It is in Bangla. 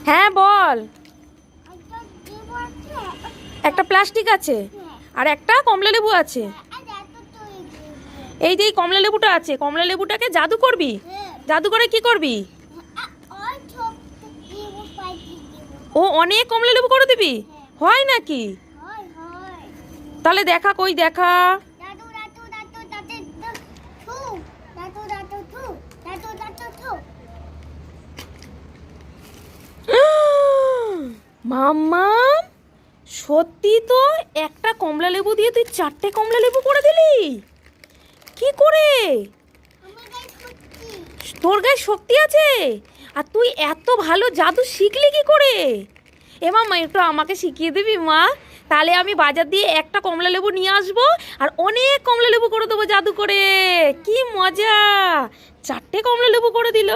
হ্যাঁ বল। একটা প্লাস্টিক আছে আর একটা কমলা লেবু আছে। এই যে এই কমলা লেবুটা আছে, কমলা লেবুটাকে জাদু করবি। জাদু করে কি করবি? ও অনেক কমলা লেবু করে দিবি? হয় নাকি? তাহলে দেখা, কই দেখা। মাম্মাম, সত্যি তো একটা কমলা লেবু দিয়ে তুই 4টে কমলা লেবু করে দিলি? কি করে? তোর গায়ে শক্তি আছে? আর তুই এত ভালো জাদু শিখলি কি করে? এ মাম্মা, একটু আমাকে শিখিয়ে দিবি মা? তাহলে আমি বাজার দিয়ে একটা কমলা লেবু নিয়ে আসবো আর অনেক কমলা লেবু করে দেবো জাদু করে। কি মজা! 4টে কমলা লেবু করে দিল।